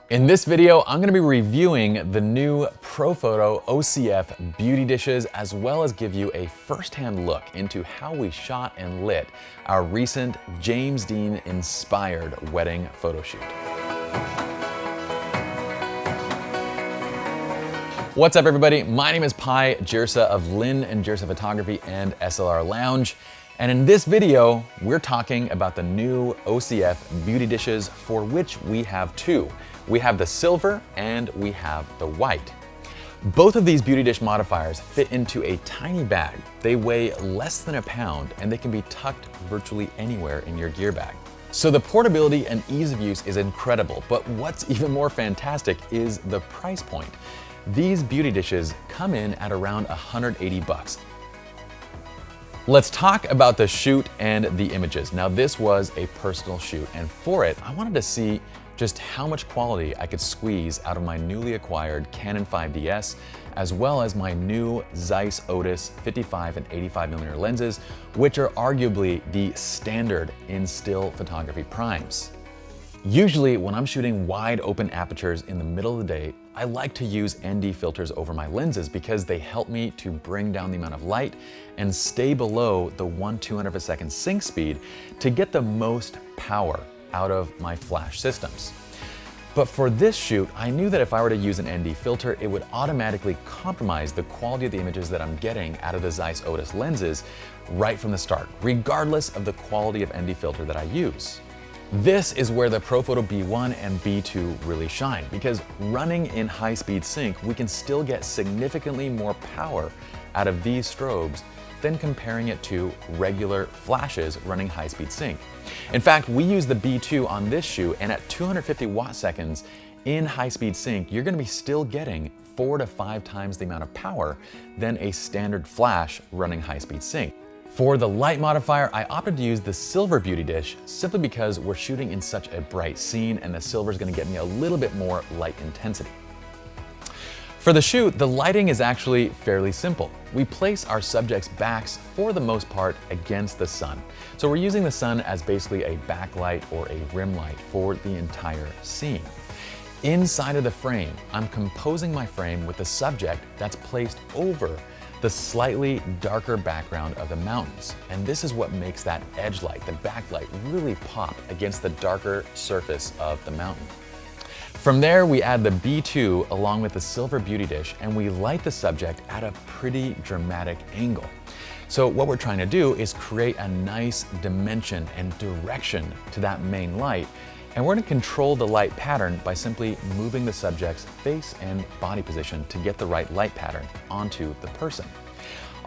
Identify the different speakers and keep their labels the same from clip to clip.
Speaker 1: In this video, I'm gonna be reviewing the new Profoto OCF Beauty Dishes, as well as give you a first-hand look into how we shot and lit our recent James Dean-inspired wedding photo shoot. What's up, everybody? My name is Pi Jirsa of Lin and Jirsa Photography and SLR Lounge. And in this video, we're talking about the new OCF Beauty Dishes, for which we have two. We have the silver and we have the white. Both of these beauty dish modifiers fit into a tiny bag. They weigh less than a pound and they can be tucked virtually anywhere in your gear bag. So the portability and ease of use is incredible, but what's even more fantastic is the price point. These beauty dishes come in at around 180 bucks. Let's talk about the shoot and the images. Now, this was a personal shoot, and for it, I wanted to see just how much quality I could squeeze out of my newly acquired Canon 5DS, as well as my new Zeiss Otis 55 and 85mm lenses, which are arguably the standard in still photography primes. Usually, when I'm shooting wide open apertures in the middle of the day, I like to use ND filters over my lenses because they help me to bring down the amount of light and stay below the 1/200th of a second sync speed to get the most power out of my flash systems. But for this shoot, I knew that if I were to use an ND filter, it would automatically compromise the quality of the images that I'm getting out of the Zeiss Otis lenses right from the start, regardless of the quality of ND filter that I use. This is where the Profoto B1 and B2 really shine, because running in high-speed sync, we can still get significantly more power out of these strobes than comparing it to regular flashes running high-speed sync. In fact, we use the B2 on this shoot, and at 250 watt seconds in high-speed sync, you're gonna be still getting 4 to 5 times the amount of power than a standard flash running high-speed sync. For the light modifier, I opted to use the silver beauty dish simply because we're shooting in such a bright scene and the silver is going to get me a little bit more light intensity. For the shoot, the lighting is actually fairly simple. We place our subjects' backs for the most part against the sun. So we're using the sun as basically a backlight or a rim light for the entire scene. Inside of the frame, I'm composing my frame with the subject that's placed over the slightly darker background of the mountains. And this is what makes that edge light, the backlight, really pop against the darker surface of the mountain. From there, we add the B2 along with the silver beauty dish, and we light the subject at a pretty dramatic angle. So what we're trying to do is create a nice dimension and direction to that main light. And we're going to control the light pattern by simply moving the subject's face and body position to get the right light pattern onto the person.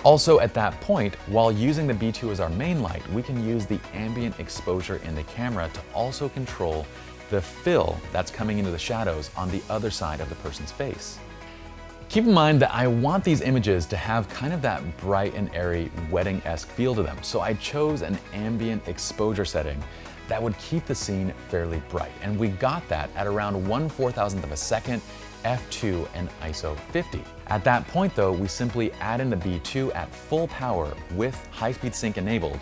Speaker 1: Also at that point, while using the B2 as our main light, we can use the ambient exposure in the camera to also control the fill that's coming into the shadows on the other side of the person's face. Keep in mind that I want these images to have kind of that bright and airy wedding-esque feel to them, so I chose an ambient exposure setting that would keep the scene fairly bright. And we got that at around 1/4000th of a second, f2 and ISO 50. At that point though, we simply add in the B2 at full power with high-speed sync enabled,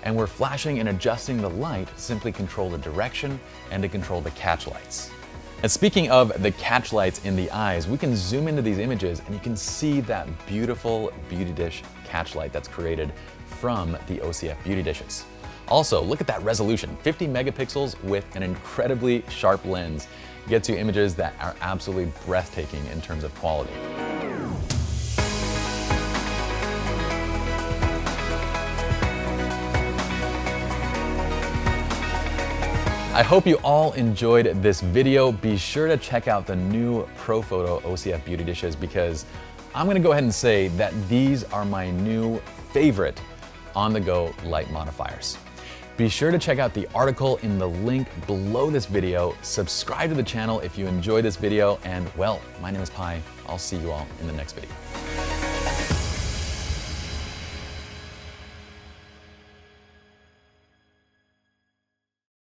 Speaker 1: and we're flashing and adjusting the light to simply control the direction and to control the catch lights. And speaking of the catch lights in the eyes, we can zoom into these images and you can see that beautiful beauty dish catch light that's created from the OCF Beauty Dishes. Also, look at that resolution, 50 megapixels with an incredibly sharp lens gets you images that are absolutely breathtaking in terms of quality. I hope you all enjoyed this video. Be sure to check out the new Profoto OCF Beauty Dishes, because I'm gonna go ahead and say that these are my new favorite on-the-go light modifiers. Be sure to check out the article in the link below this video. Subscribe to the channel if you enjoyed this video, and well, my name is Pi. I'll see you all in the next video.